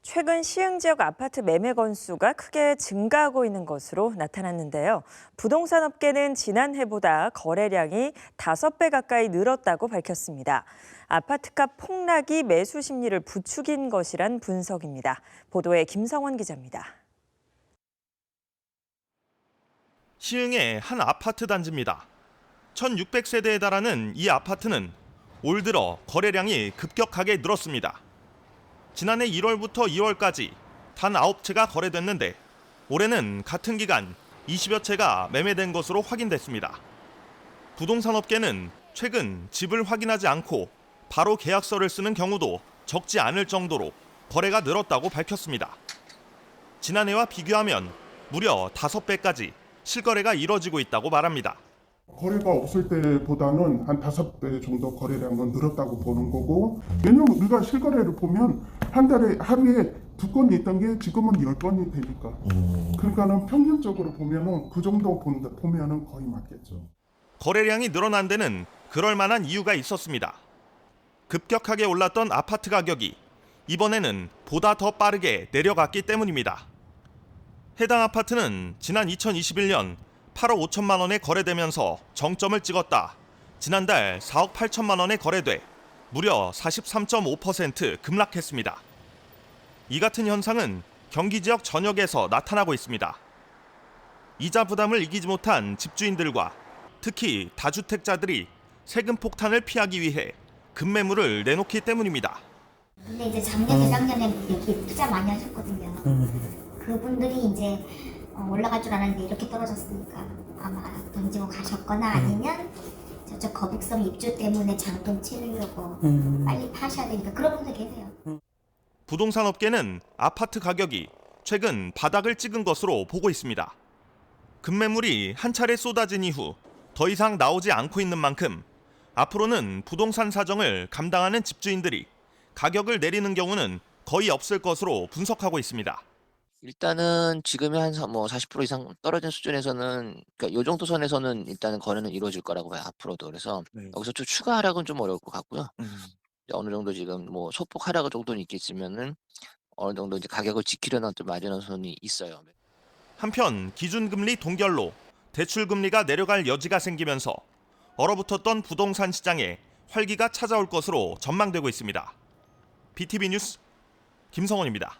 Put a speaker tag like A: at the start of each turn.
A: 최근 시흥 지역 아파트 매매 건수가 크게 증가하고 있는 것으로 나타났는데요. 부동산 업계는 지난해보다 거래량이 5배 가까이 늘었다고 밝혔습니다. 아파트값 폭락이 매수 심리를 부추긴 것이란 분석입니다. 보도에 김성원 기자입니다.
B: 시흥의 한 아파트 단지입니다. 1600세대에 달하는 이 아파트는 올 들어 거래량이 급격하게 늘었습니다. 지난해 1월부터 2월까지 단 9채가 거래됐는데 올해는 같은 기간 20여 채가 매매된 것으로 확인됐습니다. 부동산 업계는 최근 집을 확인하지 않고 바로 계약서를 쓰는 경우도 적지 않을 정도로 거래가 늘었다고 밝혔습니다. 지난해와 비교하면 무려 5배까지 실거래가 이뤄지고 있다고 말합니다.
C: 거래가 없을 때보다는 한 5배 정도 거래량은 늘었다고 보는 거고, 왜냐면 우리가 실거래를 보면 한 달에 하루에 2건이 있던 게 지금은 10건이 되니까. 그러니까는 평균적으로 보면은 그 정도 보면은 거의 맞겠죠.
B: 거래량이 늘어난 데는 그럴 만한 이유가 있었습니다. 급격하게 올랐던 아파트 가격이 이번에는 보다 더 빠르게 내려갔기 때문입니다. 해당 아파트는 지난 2021년 8억 5천만 원에 거래되면서 정점을 찍었다. 지난달 4억 8천만 원에 거래돼 무려 43.5% 급락했습니다. 이 같은 현상은 경기 지역 전역에서 나타나고 있습니다. 이자 부담을 이기지 못한 집주인들과 특히 다주택자들이 세금 폭탄을 피하기 위해 급매물을 내놓기 때문입니다.
D: 근데 이제 작년, 재작년에 여기 투자 많이 하셨거든요. 그분들이 이제 올라갈 줄 알았는데 이렇게 떨어졌으니까 아마 던지고 가셨거나 아니면 저쪽 거북선 입주 때문에 장돈 치르려고 빨리 파셔야 되니까 그런 분들 계세요.
B: 부동산 업계는 아파트 가격이 최근 바닥을 찍은 것으로 보고 있습니다. 급매물이 한 차례 쏟아진 이후 더 이상 나오지 않고 있는 만큼 앞으로는 부동산 사정을 감당하는 집주인들이 가격을 내리는 경우는 거의 없을 것으로 분석하고 있습니다.
E: 일단은 지금이 한 40% 이상 떨어진 수준에서는, 그러니까 요 정도 선에서는 일단은 거래는 이루어질 거라고 봐요, 앞으로도. 그래서 여기서 좀 추가 하락은 좀 어려울 것 같고요. 어느 정도 지금 소폭 하락 정도는 있겠지만은 어느 정도 이제 가격을 지키려는 좀 마련한 선이 있어요.
B: 한편 기준금리 동결로 대출금리가 내려갈 여지가 생기면서 얼어붙었던 부동산 시장에 활기가 찾아올 것으로 전망되고 있습니다. BTV 뉴스 김성원입니다.